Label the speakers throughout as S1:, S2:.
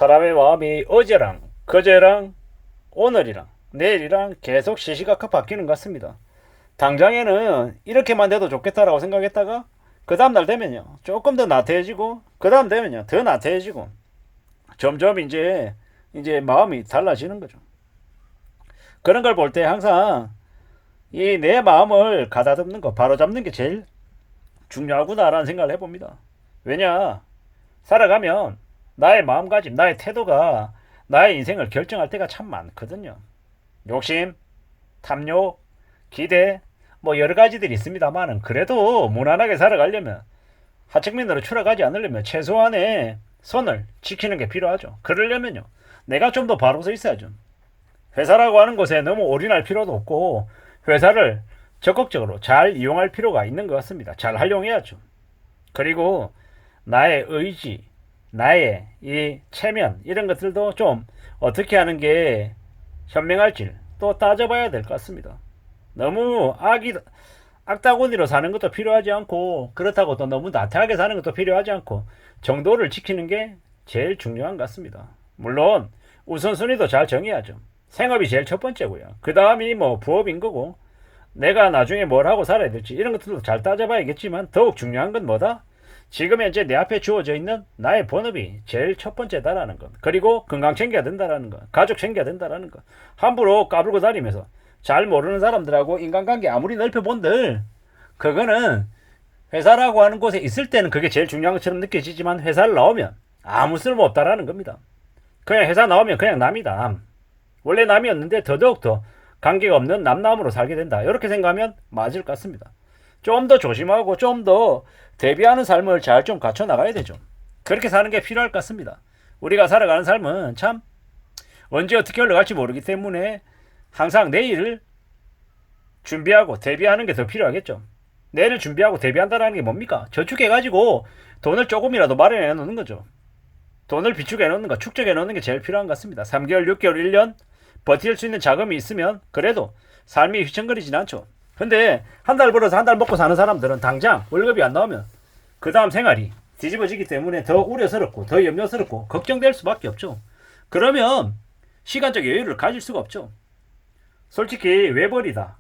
S1: 사람의 마음이 어제랑 그제랑 오늘이랑 내일이랑 계속 시시각각 바뀌는 것 같습니다. 당장에는 이렇게만 돼도 좋겠다라고 생각했다가 그 다음날 되면요 조금 더 나태해지고 그 다음 되면요 더 나태해지고 점점 이제 마음이 달라지는 거죠. 그런 걸 볼 때 항상 이 내 마음을 가다듬는 거 바로잡는 게 제일 중요하구나라는 생각을 해봅니다. 왜냐, 살아가면 나의 마음가짐, 나의 태도가 나의 인생을 결정할 때가 참 많거든요. 욕심, 탐욕, 기대, 뭐 여러 가지들이 있습니다만은 그래도 무난하게 살아가려면 하층민으로 추락하지 않으려면 최소한의 선을 지키는 게 필요하죠. 그러려면요, 내가 좀 더 바로 서 있어야죠. 회사라고 하는 곳에 너무 올인할 필요도 없고 회사를 적극적으로 잘 이용할 필요가 있는 것 같습니다. 잘 활용해야죠. 그리고 나의 의지, 나의 이 체면 이런 것들도 좀 어떻게 하는 게 현명할지 또 따져봐야 될 것 같습니다. 너무 악다구니로 사는 것도 필요하지 않고 그렇다고 또 너무 나태하게 사는 것도 필요하지 않고 정도를 지키는 게 제일 중요한 것 같습니다. 물론 우선순위도 잘 정해야죠. 생업이 제일 첫 번째고요. 그 다음이 뭐 부업인 거고 내가 나중에 뭘 하고 살아야 될지 이런 것들도 잘 따져봐야겠지만 더욱 중요한 건 뭐다? 지금 현재 내 앞에 주어져 있는 나의 본업이 제일 첫 번째다라는 것. 그리고 건강 챙겨야 된다라는 것. 가족 챙겨야 된다라는 것. 함부로 까불고 다니면서 잘 모르는 사람들하고 인간관계 아무리 넓혀본들 그거는 회사라고 하는 곳에 있을 때는 그게 제일 중요한 것처럼 느껴지지만 회사를 나오면 아무 쓸모 없다라는 겁니다. 그냥 회사 나오면 그냥 남이다. 남. 원래 남이었는데 더더욱더 관계가 없는 남남으로 살게 된다. 이렇게 생각하면 맞을 것 같습니다. 좀 더 조심하고 좀 더 대비하는 삶을 잘 좀 갖춰 나가야 되죠. 그렇게 사는 게 필요할 것 같습니다. 우리가 살아가는 삶은 참 언제 어떻게 흘러갈지 모르기 때문에 항상 내일을 준비하고 대비하는 게 더 필요하겠죠. 내일을 준비하고 대비한다는 게 뭡니까? 저축해가지고 돈을 조금이라도 마련해 놓는 거죠. 돈을 비축해 놓는 거, 축적해 놓는 게 제일 필요한 것 같습니다. 3개월, 6개월, 1년 버틸 수 있는 자금이 있으면 그래도 삶이 휘청거리진 않죠. 근데 한 달 벌어서 한 달 먹고 사는 사람들은 당장 월급이 안 나오면 그 다음 생활이 뒤집어지기 때문에 더 우려스럽고 더 염려스럽고 걱정될 수밖에 없죠. 그러면 시간적 여유를 가질 수가 없죠. 솔직히 외벌이다,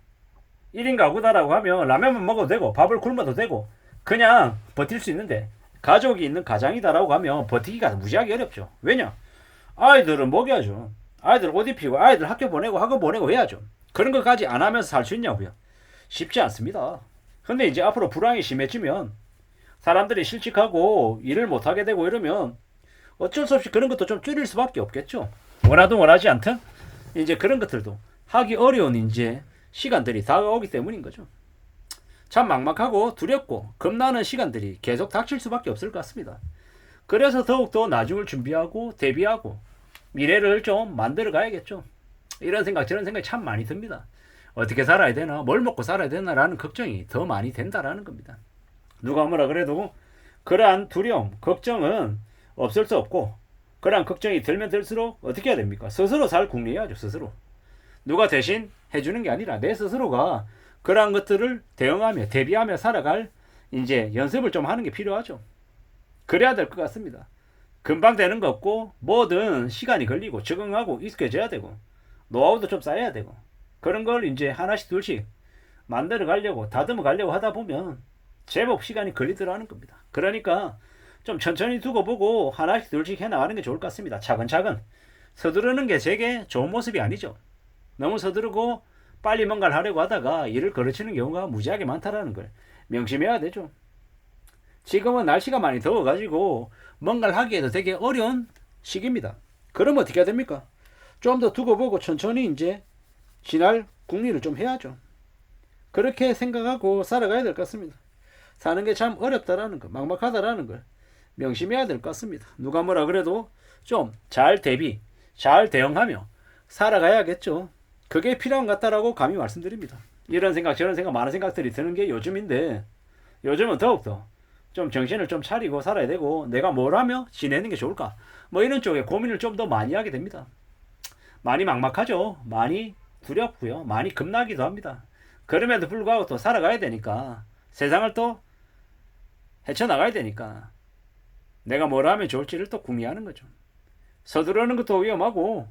S1: 1인 가구다라고 하면 라면만 먹어도 되고 밥을 굶어도 되고 그냥 버틸 수 있는데 가족이 있는 가장이다라고 하면 버티기가 무지하게 어렵죠. 왜냐? 아이들은 먹여야죠. 아이들 옷 입히고 아이들 학교 보내고 학원 보내고 해야죠. 그런 것까지 안 하면서 살 수 있냐고요? 쉽지 않습니다. 근데 이제 앞으로 불황이 심해지면 사람들이 실직하고 일을 못하게 되고 이러면 어쩔 수 없이 그런 것도 좀 줄일 수밖에 없겠죠. 원하든 원하지 않든 이제 그런 것들도 하기 어려운 이제 시간들이 다가오기 때문인 거죠. 참 막막하고 두렵고 겁나는 시간들이 계속 닥칠 수밖에 없을 것 같습니다. 그래서 더욱더 나중을 준비하고 대비하고 미래를 좀 만들어 가야겠죠. 이런 생각 저런 생각이 참 많이 듭니다. 어떻게 살아야 되나, 뭘 먹고 살아야 되나라는 걱정이 더 많이 된다라는 겁니다. 누가 뭐라 그래도 그러한 두려움, 걱정은 없을 수 없고 그러한 걱정이 들면 들수록 어떻게 해야 됩니까? 스스로 잘 궁리해야죠. 스스로. 누가 대신 해주는 게 아니라 내 스스로가 그러한 것들을 대응하며 대비하며 살아갈 이제 연습을 좀 하는 게 필요하죠. 그래야 될 것 같습니다. 금방 되는 거 없고 뭐든 시간이 걸리고 적응하고 익숙해져야 되고 노하우도 좀 쌓여야 되고 그런 걸 이제 하나씩 둘씩 만들어 가려고 다듬어 가려고 하다 보면 제법 시간이 걸리더라는 겁니다. 그러니까 좀 천천히 두고 보고 하나씩 둘씩 해나가는 게 좋을 것 같습니다. 차근차근 서두르는 게 제게 좋은 모습이 아니죠. 너무 서두르고 빨리 뭔가를 하려고 하다가 일을 거르치는 경우가 무지하게 많다라는 걸 명심해야 되죠. 지금은 날씨가 많이 더워가지고 뭔가를 하기에도 되게 어려운 시기입니다. 그러면 어떻게 해야 됩니까? 좀 더 두고 보고 천천히 이제 지날 궁리를 좀 해야죠. 그렇게 생각하고 살아가야 될 것 같습니다. 사는 게 참 어렵다라는 거, 막막하다라는 걸 명심해야 될 것 같습니다. 누가 뭐라 그래도 좀 잘 대비, 잘 대응하며 살아가야겠죠. 그게 필요한 것 같다라고 감히 말씀드립니다. 이런 생각 저런 생각 많은 생각들이 드는 게 요즘인데 요즘은 더욱더 좀 정신을 좀 차리고 살아야 되고 내가 뭘 하며 지내는 게 좋을까 뭐 이런 쪽에 고민을 좀 더 많이 하게 됩니다. 많이 막막하죠. 많이 두렵고요. 많이 겁나기도 합니다. 그럼에도 불구하고 또 살아가야 되니까 세상을 또 헤쳐나가야 되니까 내가 뭘 하면 좋을지를 또 궁리하는 거죠. 서두르는 것도 위험하고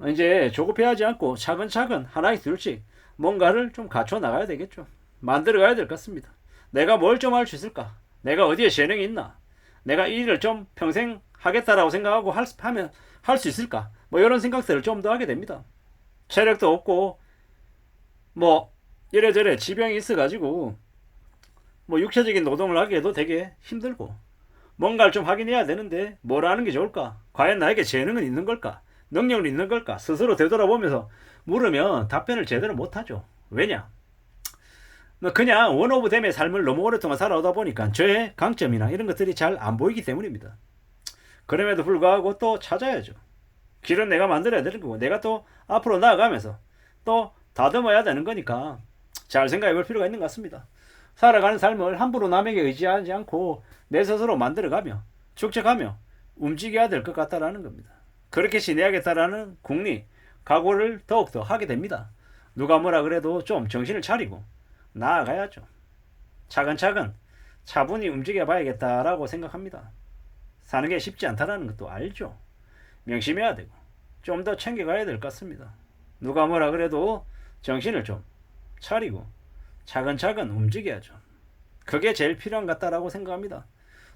S1: 이제 조급해하지 않고 차근차근 하나씩 둘씩 뭔가를 좀 갖춰 나가야 되겠죠. 만들어 가야 될 것 같습니다. 내가 뭘 좀 할 수 있을까? 내가 어디에 재능이 있나? 내가 이 일을 좀 평생 하겠다라고 생각하고 하면 할 수 있을까? 뭐 이런 생각들을 좀 더 하게 됩니다. 체력도 없고 뭐 이래저래 지병이 있어가지고 뭐 육체적인 노동을 하기에도 되게 힘들고 뭔가를 좀 하긴 해야 되는데 뭘 하는 게 좋을까? 과연 나에게 재능은 있는 걸까? 능력은 있는 걸까? 스스로 되돌아보면서 물으면 답변을 제대로 못하죠. 왜냐? 뭐 그냥 원 오브 댐의 삶을 너무 오랫동안 살아오다 보니까 저의 강점이나 이런 것들이 잘 안 보이기 때문입니다. 그럼에도 불구하고 또 찾아야죠. 길은 내가 만들어야 되는 거고 내가 또 앞으로 나아가면서 또 다듬어야 되는 거니까 잘 생각해 볼 필요가 있는 것 같습니다. 살아가는 삶을 함부로 남에게 의지하지 않고 내 스스로 만들어가며 축적하며 움직여야 될 것 같다라는 겁니다. 그렇게 지내야겠다라는 궁리, 각오를 더욱더 하게 됩니다. 누가 뭐라 그래도 좀 정신을 차리고 나아가야죠. 차근차근 차분히 움직여 봐야겠다라고 생각합니다. 사는 게 쉽지 않다라는 것도 알죠. 명심해야 되고 좀 더 챙겨가야 될 것 같습니다. 누가 뭐라 그래도 정신을 좀 차리고 차근차근 움직여야죠. 그게 제일 필요한 것 같다라고 생각합니다.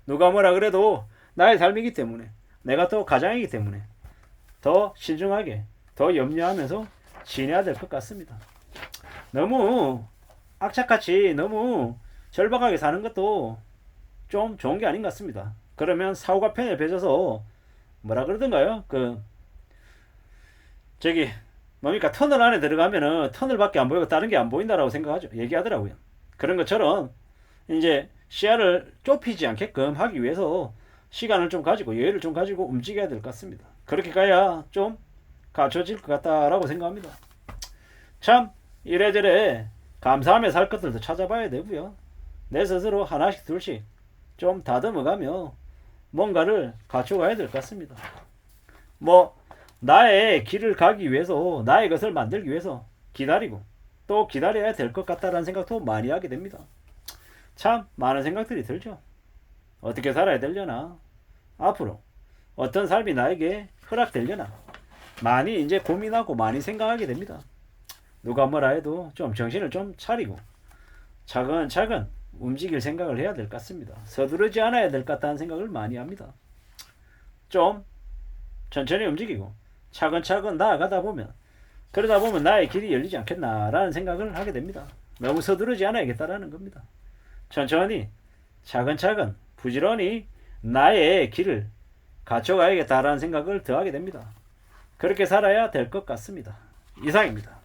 S1: 누가 뭐라 그래도 나의 삶이기 때문에 내가 또 가장이기 때문에 더 신중하게 더 염려하면서 지내야 될 것 같습니다. 너무 악착같이 너무 절박하게 사는 것도 좀 좋은 게 아닌 것 같습니다. 그러면 사후가 편에 벼져서 뭐라 그러던가요? 저기 뭡니까 터널 안에 들어가면은 터널밖에 안 보이고 다른 게 안 보인다라고 생각하죠. 얘기하더라고요. 그런 것처럼 이제 시야를 좁히지 않게끔 하기 위해서 시간을 좀 가지고 여유를 좀 가지고 움직여야 될 것 같습니다. 그렇게 가야 좀 갖춰질 것 같다라고 생각합니다. 참 이래저래 감사하며 살 것들도 찾아봐야 되고요. 내 스스로 하나씩 둘씩 좀 다듬어가며 뭔가를 갖춰가야 될 것 같습니다. 뭐 나의 길을 가기 위해서 나의 것을 만들기 위해서 기다리고 또 기다려야 될 것 같다라는 생각도 많이 하게 됩니다. 참 많은 생각들이 들죠. 어떻게 살아야 되려나, 앞으로 어떤 삶이 나에게 허락되려나 많이 이제 고민하고 많이 생각하게 됩니다. 누가 뭐라 해도 좀 정신을 좀 차리고 차근차근 움직일 생각을 해야 될 것 같습니다. 서두르지 않아야 될 것 같다는 생각을 많이 합니다. 좀 천천히 움직이고 차근차근 나아가다 보면 그러다 보면 나의 길이 열리지 않겠나라는 생각을 하게 됩니다. 너무 서두르지 않아야겠다라는 겁니다. 천천히 차근차근 부지런히 나의 길을 갖춰가야겠다라는 생각을 더하게 됩니다. 그렇게 살아야 될 것 같습니다. 이상입니다.